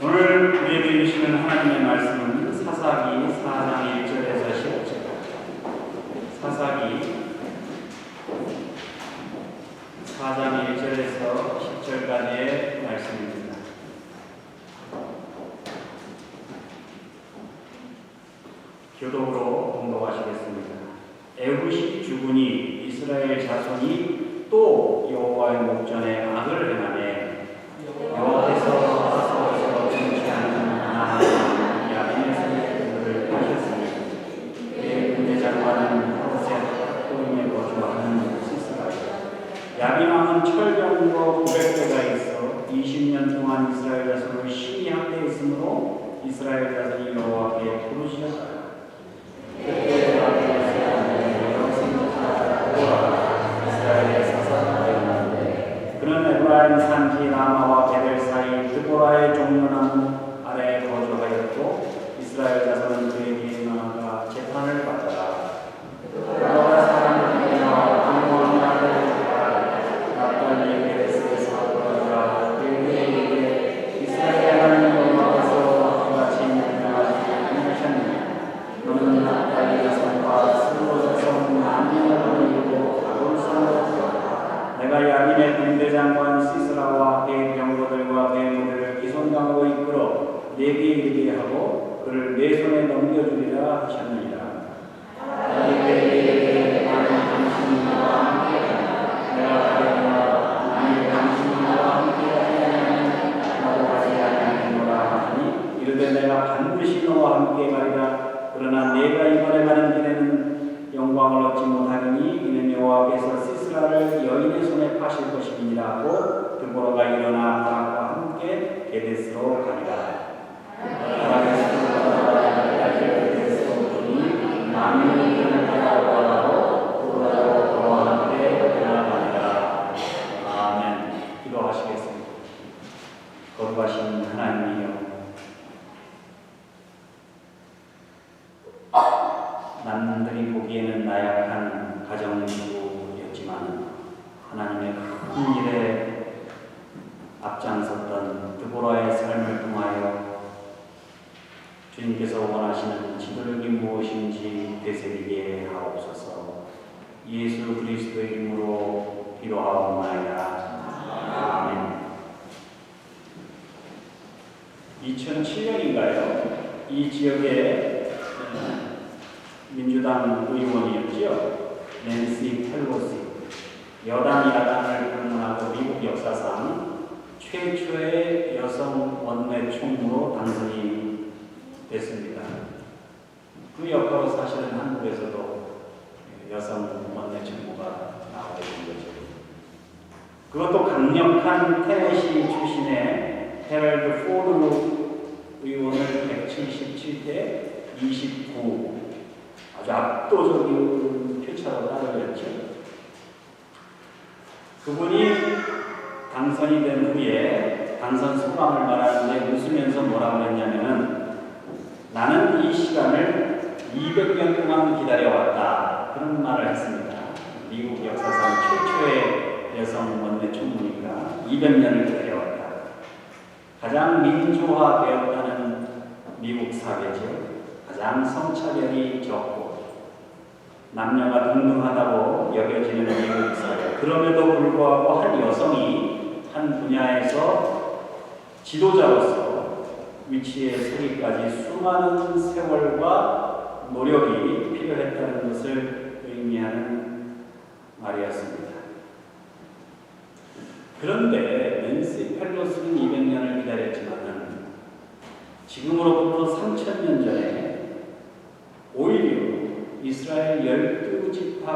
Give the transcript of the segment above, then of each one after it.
오늘 우리에게 주시는 하나님의 말씀은 사사기 4장 1절에서 10절. 사사기 4장 1절에서 10절까지의 말씀입니다. 교독으로 공독하시겠습니다. 에훗이 죽으니 이스라엘 자손이 또 여호와의 목전에 악을 행하매 여호와께서 사사로서 통치하는 야빈에서 그들을 하셨으니 그의 군대장관은 호셋 또임에 거주하는 시스라요. 야빈 왕은 철병거 900대가 있어 20년 동안 이스라엘 자손을 심히 학대했으므로 이스라엘 자손이 여호와께 부르짖었다. 그는 에브라임 산지 라마와 베델 사이 드보라의 종려나무 아래에 거주하였고 이스라엘 자손은 그에게 나아가 재판을 받더라. 드보라 사람들이 분노한 날을 납달리 베레스에서 거주하라. 그에게 이스라엘 하나님 여호와께서 그같이 명령하지 않으셨느냐. 너는 납달리 자손과 스므로 자손 남녀를 이루고 가볼 수는 내가 야빈의 군대장관 시스라와 그의 병거들과 그의 무리를 기손강으로 이끌어 내게 이르게 하고 그를 내 손에 넘겨주리라 하셨느니라. 내게 당신과 함께 내가 그에게 당신과 함께 나도 가지 아니하노라 하니 이르되 내가 반드시 너와 함께 가리라. 그러나 내가 이번에 가는 길에는 영광을 얻지 못하리니 이는 여호와께서 시스라를 여인의 손에 파실 것이니라 하고 드보라가 일어나 바락과 함께 게데스로 가니라. 게데스로 보니 만민이 그를 따라오고 드보라도 그와 함께 올라가니라. 아멘. 기도하시겠습니다. 거룩하신 하나님이여, 남들이 보기에는 나약한 가정주부였지만 하나님의 큰 일에 앞장섰던 드보라의 삶을 통하여 주님께서 원하시는 지도력이 무엇인지 되새기게 하옵소서. 예수 그리스도의 이름으로 기도하옵나이다. 아멘. 2007년인가요? 이 지역에 민주당 의원이었죠. 낸시 펠로시. 여당 야당을 불문하고 미국 역사상 최초의 여성 원내 총무로 당선이 됐습니다. 그 여파로 사실은 한국에서도 여성 원내 총무가 나오게 된 거죠. 그것도 강력한 테네시 출신의 헤럴드 포드 의원을 177대 29 아주 압도적인 표차로 따라갔죠. 그분이 당선이 된 후에 당선 소감을 말하는데 웃으면서 뭐라고 했냐면은 나는 이 시간을 200년 동안 기다려왔다. 그런 말을 했습니다. 미국 역사상 최초의 여성 원내 총무니까 200년을 기다려왔다. 가장 민주화되었다는 미국 사회죠. 가장 성차별이 적고 남녀가 동등하다고 여겨지는 미국 사회. 그럼에도 불구하고 한 여성이 한 분야에서 지도자로서 위치에 서기까지 수많은 세월과 노력이 필요했다는 것을 의미하는 말이었습니다. 그런데 낸시 펠로시는 200년을 기다렸지만 지금으로부터 3000년 전에 오히려 이스라엘 12지파가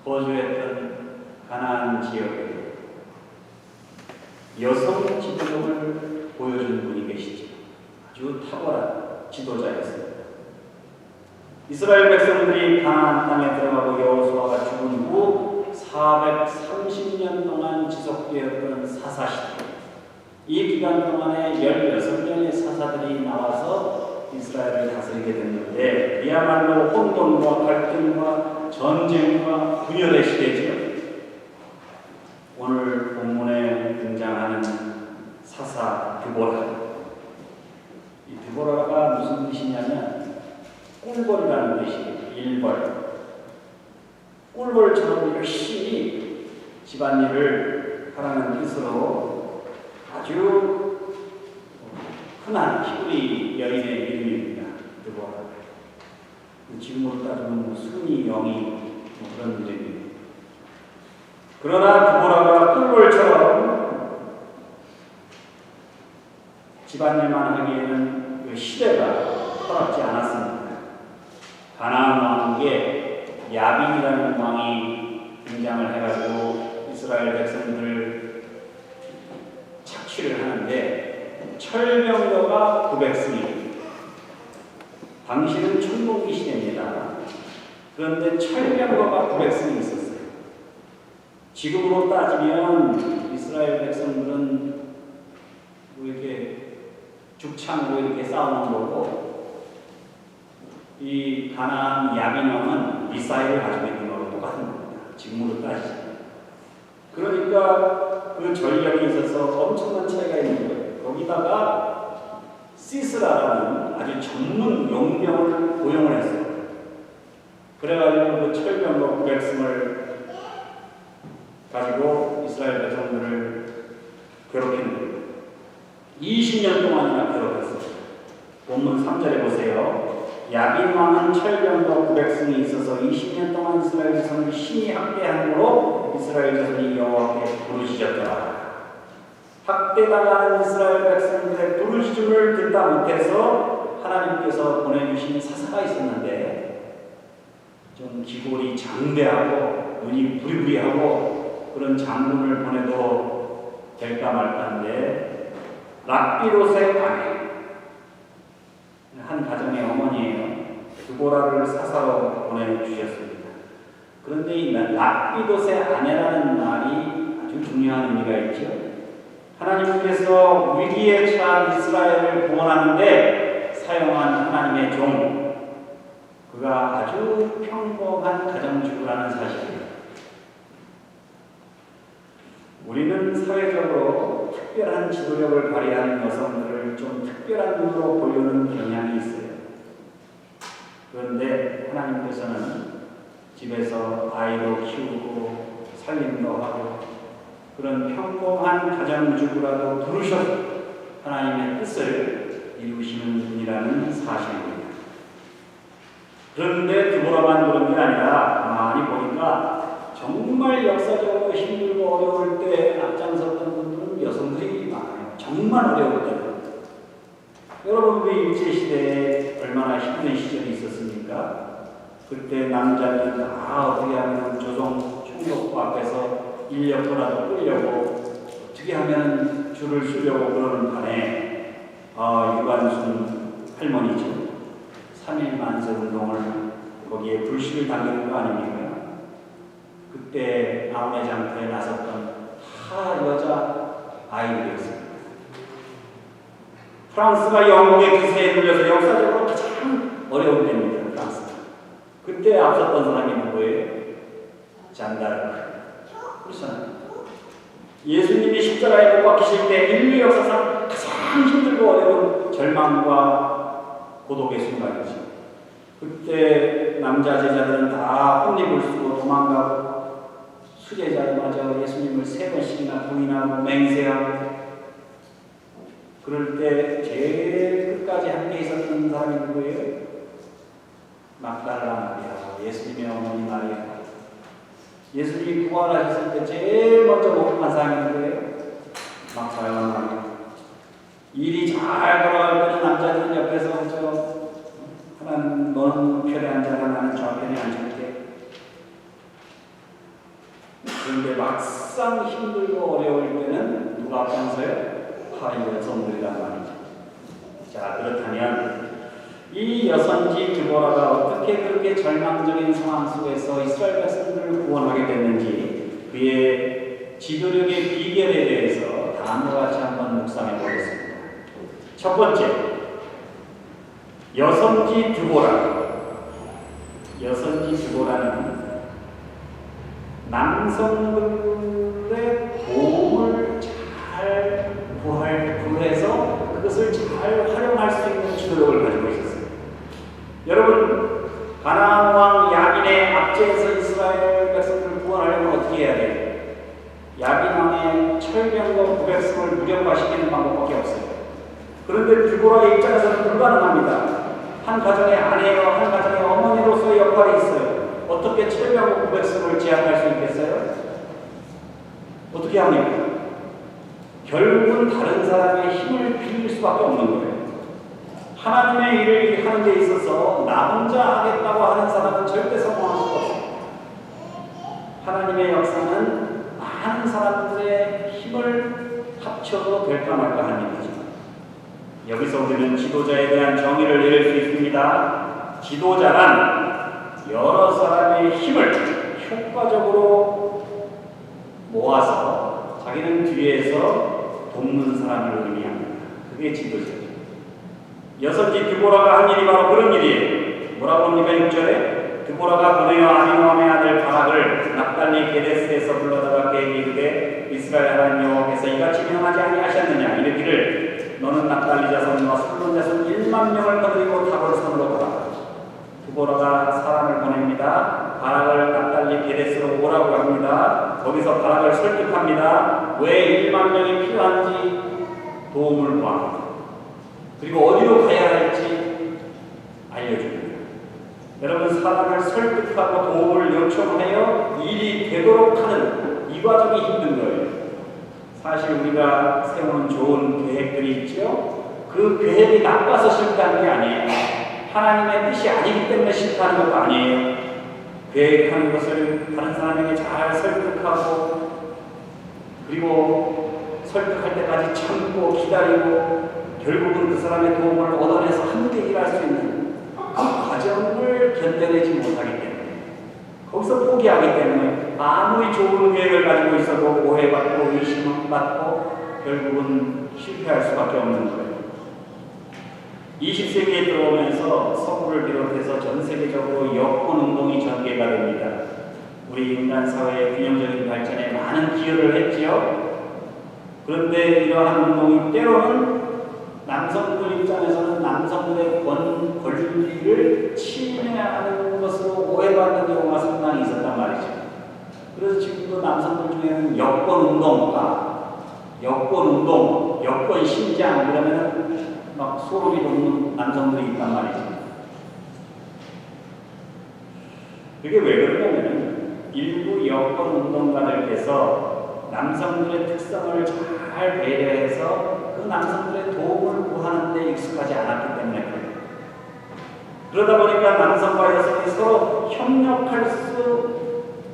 거주했던 가나안 지역에 여성 지도력을 보여준 분이 계시죠. 아주 탁월한 지도자였습니다. 이스라엘 백성들이 가나안 땅에 들어가고 여호수아가 죽은 후 430년 동안 지속되었던 사사시대. 이 기간 동안에 16명의 사사들이 나와서 이스라엘을 다스리게 됐는데 이야말로 혼돈과 갈등과 전쟁과 분열의 시대지요. 오늘 본문에 등장하는 등장하는 사사 드보라. 이 드보라가 무슨 뜻이냐면 꿀벌이라는 뜻이에요. 일벌. 꿀벌처럼 열심히 집안일을 하라는 뜻으로 아주 흔한 히브리 여인의 이름입니다. 드보라. 지금으로 따지면 순이, 영이 그런 이름입니다. 그러나 드보라가 꿀벌처럼 집안일만 하기에는 그 시대가 허락지 않았습니다. 가나안 왕국에 야빈이라는 왕이 등장을 해가지고 이스라엘 백성들을 착취를 하는데 철병거가 900승입니다. 당시는 천공기 시대입니다. 그런데 철병거가 900승이 있었어요. 지금으로 따지면 이스라엘 백성들은 뭐 이렇게 죽창으로 이렇게 싸우는 거고, 이 가나안 야빈 왕은 미사일을 가지고 있는 거로 똑같은 겁니다. 지금으로 따지면. 그러니까 그 전력이 있어서 엄청난 차이가 있는 거예요. 거기다가 시스라라는 아주 전문 용병을 고용을 했어요. 그래가지고 그 철병거 900승을 가지고 이스라엘 백성들을 괴롭히는 거예요. 20년 동안이나 괴롭혔습니다. 본문 3절에 보세요. 야빈 왕은 철병거 900승이 있어서 20년 동안 이스라엘 백성을 심히 학대함으로 이스라엘 자손이 여호와께 부르짖었더라. 학대당하는 이스라엘 백성들의 부르짖음을 듣다 못해서 하나님께서 보내주신 사사가 있었는데 좀 기골이 장대하고 눈이 부리부리하고 그런 장군을 보내도 될까 말까인데 락비롯의 아내, 한 가정의 어머니예요. 드보라를 사사로 보내주셨습니다. 그런데 이 락비롯의 아내라는 말이 아주 중요한 의미가 있죠. 하나님께서 위기에 처한 이스라엘을 구원하는데 사용한 하나님의 종, 그가 아주 평범한 가정주부라는 사실입니다. 우리는 사회적으로 특별한 지도력을 발휘하는 여성들을 좀 특별한 눈으로 보려는 경향이 있어요. 그런데 하나님께서는 집에서 아이도 키우고 살림도 하고 그런 평범한 가정주부라도 부르셔서 하나님의 뜻을 이루시는 분이라는 사실입니다. 그런데 드보라만 그런 게 아니라 가만히 보니까 정말 역사적으로 힘들고 어려울 때 앞장섰던 분들은 여성들이 많아요. 정말 어려울 때. 여러분, 우리 일제시대에 얼마나 힘든 시절이 있었습니까? 그때 남자들은 다 어떻게 하면 조선 총독부 앞에서 인력거라도 끌려고 어떻게 하면 줄을 서려고 그러는 판에 유관순 할머니죠. 3일 만세 운동을 거기에 불씨를 당기는 거 아닙니까? 그때 아우네 장터에 나섰던 다 여자 아이들이었습니다. 프랑스가 영국의 기세에 눌려서 역사적으로 가장 어려운 때입니다. 프랑스가. 그때 앞섰던 사람이 누구예요? 잔다르크. 그렇잖아요. 예수님이 십자가에 못 박히실 때 인류 역사상 가장 힘들고 어려운 절망과 고독의 순간이죠. 그때 남자 제자들은 다 혼입을 쓰고 도망가고 수제자마저 예수님을 3번씩이나 부인하고 맹세하고 그럴 때 제일 끝까지 함께 있었던 사람이 누구예요? 막달라 마리아, 예수님의 어머니 마리아. 예수님이 부활하셨을 때 제일 먼저 목격한 사람이 누구예요? 막달라 마리아. 일이 잘 돌아갈 때는 남자들은 옆에서 하나님 너는 편에 앉아라 나는 좌편에 앉을게. 그런데 막상 힘들고 어려울 때는 누가 앞장서요? 여성들이란 말이죠. 자, 그렇다면 이 여선지 드보라가 어떻게 그렇게 절망적인 상황 속에서 이스라엘 백성들을 구원하게 됐는지 그의 지도력의 비결에 대해서 다음과 같이 한번 묵상해 보겠습니다. 첫 번째, 여선지 드보라. 여선지 드보라는 남성들의 도움을 잘 야빈왕의 철병과 900승을 무력화시키는 방법밖에 없어요. 그런데 드보라의 입장에서는 불가능합니다. 한 가정의 아내와 한 가정의 어머니로서의 역할이 있어요. 어떻게 철병과 900승을 제압할 수 있겠어요? 어떻게 합니까? 결국은 다른 사람의 힘을 빌릴 수밖에 없는 거예요. 하나님의 일을 하는 데 있어서 나 혼자 하겠다고 하는 사람은 절대 성공할 수가 없어요. 하나님의 역사는 많은 사람들의 힘을 합쳐도 될까 말까 하는 일이죠. 여기서 우리는 지도자에 대한 정의를 내릴 수 있습니다. 지도자란 여러 사람의 힘을 효과적으로 모아서 자기는 뒤에서 돕는 사람을 의미합니다. 그게 지도자죠. 여섯째 드보라가 한 일이 바로 그런 일이에요. 뭐라고 합니까? 6절에 드보라가 보내어 아비노함의 아들 바락을 납달리 게데스에서 불러다가 그에게 이르되 이스라엘 하나님 여호와께서 이같이 명하지 아니하셨느냐 이르기를 너는 납달리 자손과 술론 자손 1만 명을 거느리고 탑을 서늘러 가라. 드보라가 사람을 보냅니다. 바락을 납달리 게데스로 오라고 합니다. 거기서 바락을 설득합니다. 왜 1만 명이 필요한지 도움을 구합니다. 그리고 어디로 가야 할지 알려줍니다. 여러분, 사람을 설득하고 도움을 요청하여 일이 되도록 하는 이 과정이 힘든 거예요. 사실 우리가 세우는 좋은 계획들이 있죠. 그 계획이 나빠서 실패하는 게 아니에요. 하나님의 뜻이 아니기 때문에 실패하는 것도 아니에요. 계획하는 것을 다른 사람에게 잘 설득하고 그리고 설득할 때까지 참고 기다리고 결국은 그 사람의 도움을 얻어내서 함께 일할 수 있는 그 과정을 견뎌내지 못하기 때문에 거기서 포기하기 때문에 아무리 좋은 계획을 가지고 있어도 오해받고 의심받고 결국은 실패할 수밖에 없는 거예요. 20세기에 들어오면서 서구를 비롯해서 전 세계적으로 여권운동이 전개가 됩니다. 우리 인간 사회의 균형적인 발전에 많은 기여를 했지요. 그런데 이러한 운동이 때로는 남성들 입장에서는 남성들의 권리를 침해하는 것으로 오해받는 경우가 상당히 있었단 말이죠. 그래서 지금도 남성들 중에는 여권운동가, 여권운동, 여권신장 이러면 막 소름이 돋는 남성들이 있단 말이죠. 그게 왜 그러냐면 일부 여권운동가들께서 남성들의 특성을 잘 배려해서 그 남성들의 도움을 구하는 데 익숙하지 않았기 때문에 그래요. 그러다 보니까 남성과 여성이 서로 협력할 수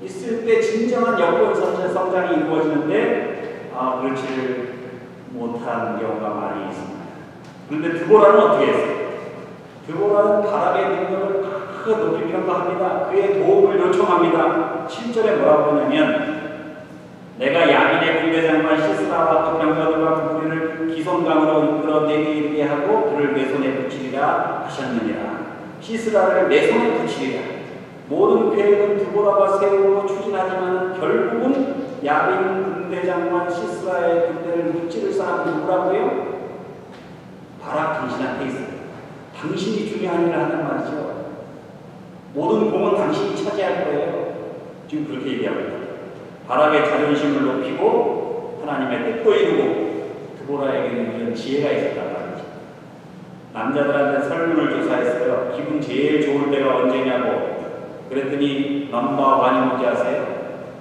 있을 때 진정한 여권 성장이 이루어지는데 그렇지를 못한 경우가 많이 있습니다. 그런데 드보라는 어떻게 했어요? 드보라는 바락의 능력을 높이 평가합니다. 그의 도움을 요청합니다. 7절에 뭐라고 하냐면 내가 야민의 군대장관 시스라와 그 병거들과 그 무리를 기손강으로 이끌어 내게 이르게 하고 그를 내 손에 붙이리라 하셨느니라. 시스라를 내 손에 붙이리라. 모든 계획은 드보라가 세우고 추진하지만 결국은 야민 군대장관 시스라의 군대를 무찌를 사람은 누구라고요? 바락 당신한테 있어요. 당신이 중요한 일을 한단 말이죠. 모든 공은 당신이 차지할 거예요. 지금 그렇게 얘기합니다. 바락의 자존심을 높이고 하나님의 뜻도 이루고 드보라에게는 이런 지혜가 있었단 말이죠. 남자들한테 설문을 조사했어요. 기분 제일 좋을 때가 언제냐고. 그랬더니 넘버 원이 뭔지 아세요?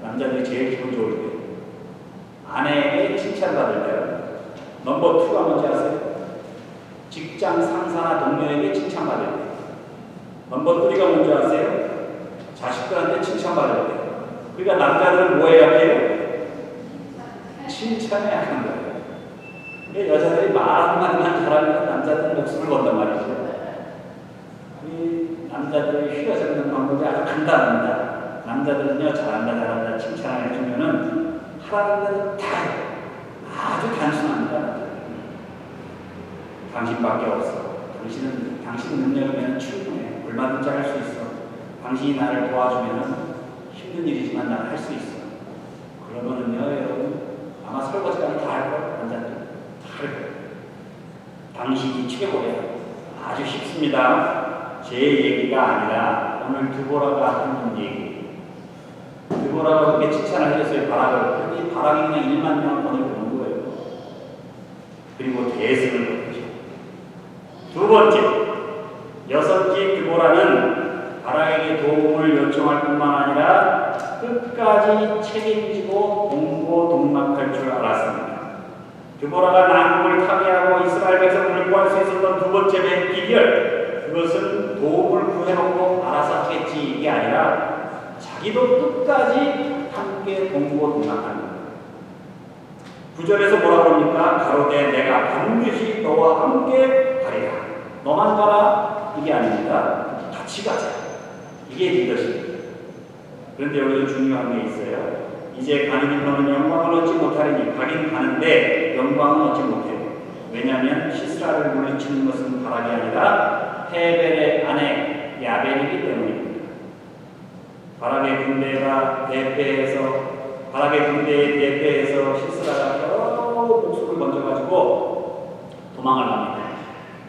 남자들이 제일 기분 좋을 때. 아내에게 칭찬받을 때요. 넘버 2가 뭔지 아세요? 직장 상사나 동료에게 칭찬받을 때. 넘버 3가 뭔지 아세요? 자식들한테 칭찬받을 때. 그러니까 남자들은 뭐 해야 해요? 칭찬해야 하는 거예요. 여자들이 말 한마디만 잘하면 남자들은 목숨을 건단 말이죠. 이 남자들이 휘어잡는 방법이 아주 간단합니다. 남자들은요, 잘한다 칭찬을 해주면은 하라는 데는 다 아주 단순합니다. 당신밖에 없어. 당신 능력이면 충분해. 얼마든지 할 수 있어. 당신이 나를 도와주면은 힘든 일이지만 난 할 수 있어. 그러면은요, 여러분, 아마 설거지까지 다 할 거예요. 남자들 다 할 거예요. 당신이 최고예요. 아주 쉽습니다. 제 얘기가 아니라 오늘 드보라가 하는 얘기. 드보라가 그렇게 칭찬을 해줬어요. 바락을. 바락이 그냥 1만 명을 보내는 거예요. 그리고 대승을 거두죠. 두 번째, 여섯째 드보라는 바락에게 도움을 요청할 뿐만 아니라 끝까지 책임지고 동고동락할 줄 알았습니다. 드보라가 난국을 타개하고 이스라엘 백성들을 구할 수 있었던 두 번째 비결, 그것은 도움을 구해놓고 알아서 하겠지 이게 아니라 자기도 끝까지 함께 동고동락하는 거예요. 9절에서 뭐라고 합니까? 가로되 내가 반드시 너와 함께 가리라. 너만 가라 이게 아닙니다. 같이 가자. 이게 리더십입니다. 그런데 여기서 중요한 게 있어요. 이제 가는 너는 영광을 얻지 못하리니 가긴 가는데 영광은 얻지 못해요. 왜냐하면 시스라를 물리치는 것은 바락이 아니라 헤벨의 아내 야벨이기 때문입니다. 바락의 군대에 대패해서 시스라가 겨우 목숨을 건져가지고 도망을 합니다.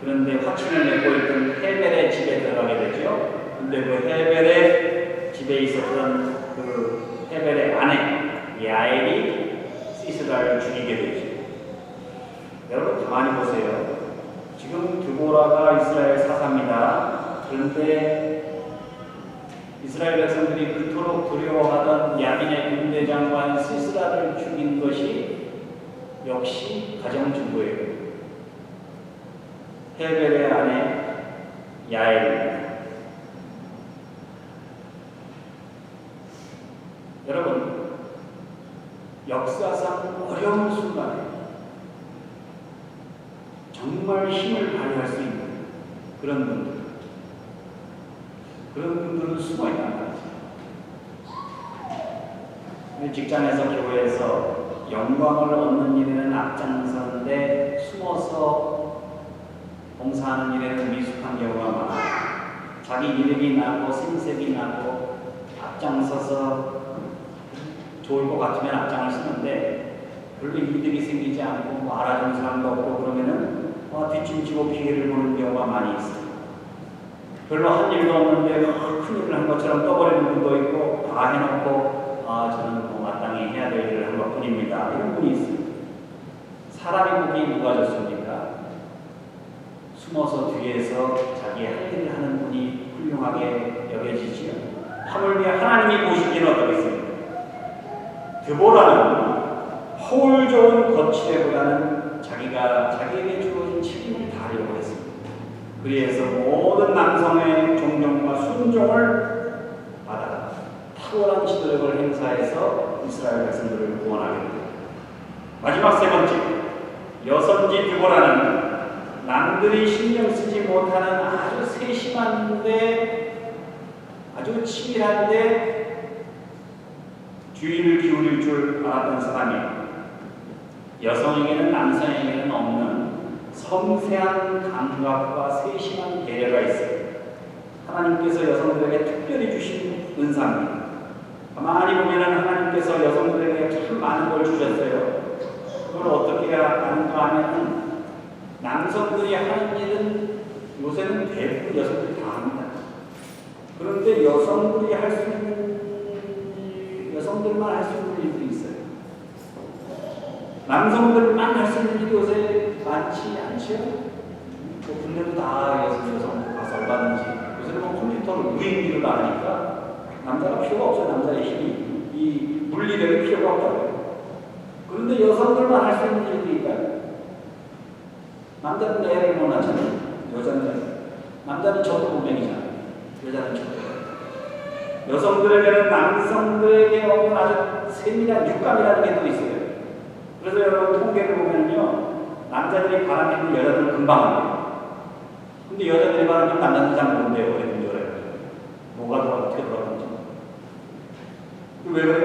그런데 화친을 맺고 있던 헤벨의 집에 들어가게 되죠. 근데 그 헤벨의 집에 있었던 그 헤벨의 아내 야엘이 시스라를 죽이게 되죠. 여러분 가만히 보세요. 지금 드보라가 이스라엘 사사입니다. 그런데 이스라엘 백성들이 그토록 두려워하던 야민의 군대장관 시스라를 죽인 것이 역시 가정주부예요. 헤벨의 아내 야엘입니다. 여러분, 역사상 어려운 순간에 정말 힘을 발휘할 수 있는 그런 분들은 숨어 있단 말이죠. 직장에서 교회에서 영광을 얻는 일에는 앞장서는데 숨어서 봉사하는 일에는 미숙한 경우가 많아요. 자기 이름이 나고 생색이 나고 앞장서서 좋을 것 같으면 앞장을 쓰는데 별로 이득이 생기지 않고 뭐 알아주는 사람도 없고 그러면은 뒷짐지고 피해를 보는 경우가 많이 있어요. 별로 한 일도 없는데 큰일을 한 것처럼 떠버리는 분도 있고 다 해놓고 저는 뭐 마땅히 해야 될 일을 한 것뿐입니다. 이런 분이 있어요. 사람이 보기 누가 좋습니까? 숨어서 뒤에서 자기 할 일을 하는 분이 훌륭하게 여겨지지요. 하물며 하나님이 보시기는 어떻겠습니까? 드보라는 허울 좋은 거칠애보다는 자기에게 주어진 책임을 다하려고 했습니다. 그래서 모든 남성의 존경과 순종을 받아 탁월한 지도력을 행사해서 이스라엘 백성들을 구원하게 됩니다. 마지막 세 번째, 여섯째 드보라는 남들이 신경 쓰지 못하는 아주 세심한데 아주 치밀한데 주의를 기울일 줄 알았던 사람이에요. 여성에게는 남성에게는 없는 섬세한 감각과 세심한 배려가 있어요. 하나님께서 여성들에게 특별히 주신 은사입니다. 가만히 보면 하나님께서 여성들에게 참 많은 걸 주셨어요. 그걸 어떻게 하는가 하면 남성들이 하는 일은 요새는 대부분 여성들이 다 합니다. 그런데 여성들만 할 수 있는 일들이 있어요. 남성들만 할 수 있는 일이 요새 많지 않죠? 뭐 군대도 다 여성 가서 얼마든지 요새는 뭐 컴퓨터를 무인기로 하니까 남자가 필요가 없어요. 남자의 힘이 이 물리력이 필요가 없다고요. 그런데 여성들만 할 수 있는 일들이 있다. 남자는 애를 못 낳잖아요. 남자는 저도 문명이잖아요. 여자는 저도. 여성들에게는 남성들에게 없는 아주 세밀한 육감이라는 게 또 있어요. 그래서 여러분 통계를 보면요, 남자들이 바람피면 여자들은 금방 합니다. 근데 여자들이 바람피면 남자들은 잘 모른대요. 어디 문제를 해요. 뭐가 어떻게 돌아가는지. 왜 그래요?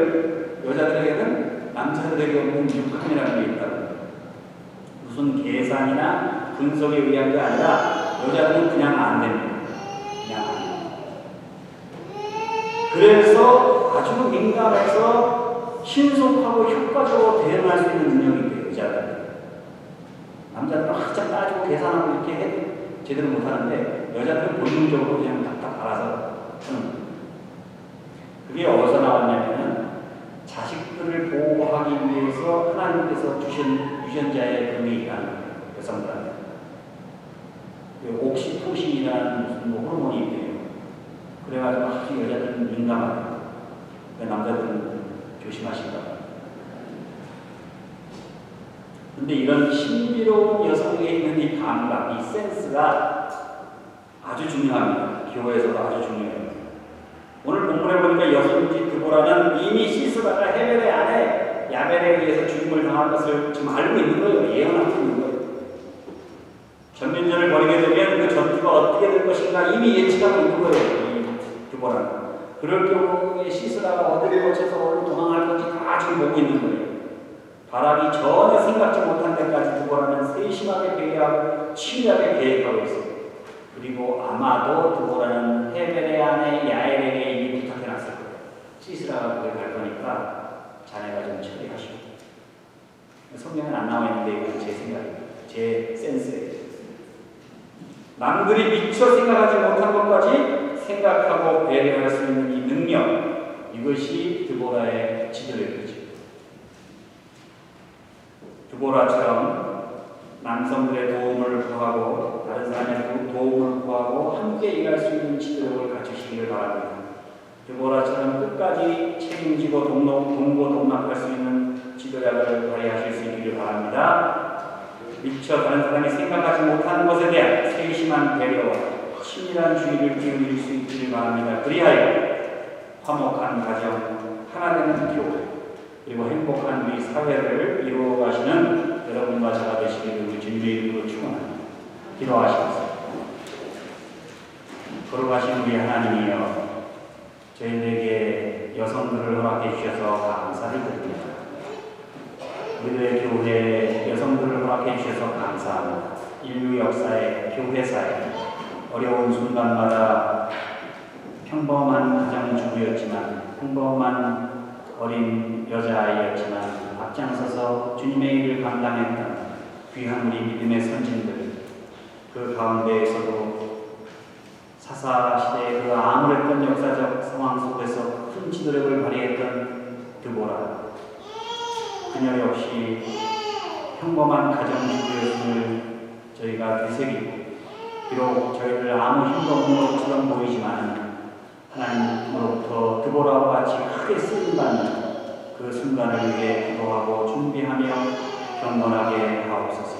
여자들에게는 남자들에게 없는 육감이라는 게 있다고. 무슨 계산이나 분석에 의한 게 아니라 여자들은 그냥 안 됩니다. 그냥 안 됩니다. 그래서 아주 민감해서 신속하고 효과적으로 대응할 수 있는 능력이 돼요. 여자들은. 남자들은 한참 따지고 계산하고 이렇게 해 제대로 못하는데 여자들은 본능적으로 그냥 딱딱 알아서 하는 거예요. 그게 어디서 나왔냐면은 자식들을 보호하기 기도하기 위해서 하나님께서 주신 유전자의 병이 있다는 거예요. 여성들한테. 옥시토신이라는 무슨 호르몬이 있대요. 그래가지고 아주 여자들은 민감하대요. 남자들은 조심하신다. 근데 이런 신비로운 여성에 있는 이 감각, 이 센스가 아주 중요합니다. 교회에서도 아주 중요해요. 오늘 본문에 보니까 여성지 드보라는 이미 시스라가 헤벨의 아내 야벨에 의해서 죽임을 당한 것을 지금 알고 있는 거예요. 예언하고 있는 거예요. 전면전을 벌이게 되면 그 전투가 어떻게 될 것인가 이미 예측하고 있는 거예요. 이 드보라는. 그럴 경우에 시스라가 어디를 거쳐서 어디로 도망할 건지 다 지금 보고 있는 거예요. 바락이 전혀 생각지 못한 데까지 드보라는 세심하게 배회하고 치밀하게 계획하고 있어요. 그리고 아마도 드보라는 헤벨의 아내 야엘에게 이미 부탁해놨을 거예요. 시스라가 거기 갈 거니까 자네가 좀 처리하시오. 성경은 안 나와 있는데 이건 제 생각입니다. 제 센스예요. 남들이 미처 생각하지 못한 것까지 생각하고 배려할 수 있는 이 능력, 이것이 드보라의 지도력이죠. 드보라처럼 남성들의 도움을 구하고 다른 사람의 도움을 구하고 함께 일할 수 있는 지도력을 갖추시기를 바랍니다. 드보라처럼 끝까지 책임지고 동고동락할 수 있는 지도력을 발휘하실 수 있기를 바랍니다. 미처 다른 사람이 생각하지 못하는 것에 대한 세심한 배려와 친밀한 주의를 기울일 수 있기를 바랍니다. 그리하여 화목한 가정, 하나 되는 교회, 그리고 행복한 우리 사회를 이루어가시는 여러분과 제가 되시기를 우리 주님의 이름으로 축원합니다. 기도하시겠습니다. 거룩하신 우리 하나님이여, 저희들에게 여성들을 허락해 주셔서 감사를 드립니다. 우리들의 교회에 여성들을 허락해 주셔서 감사합니다. 인류 역사에, 교회사에 어려운 순간마다 평범한 가정주부였지만, 평범한 어린 여자아이였지만 앞장서서 주님의 일을 감당했던 귀한 우리 믿음의 선진들, 그 가운데에서도 사사시대의 그 암울했던 역사적 상황 속에서 큰 지도력을 발휘했던 드보라, 그녀 역시 평범한 가정주부였음을 저희가 되새기고, 비록 저희들 아무 힘도 없는 것처럼 보이지만 하나님으로부터 드보라와 같이 크게 쓰임받는 그 순간을 위해 기도하고 준비하며 경건하게 하옵소서.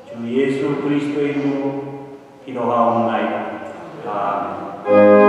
주 예수 그리스도의 이름으로 기도하옵나이다. 아멘.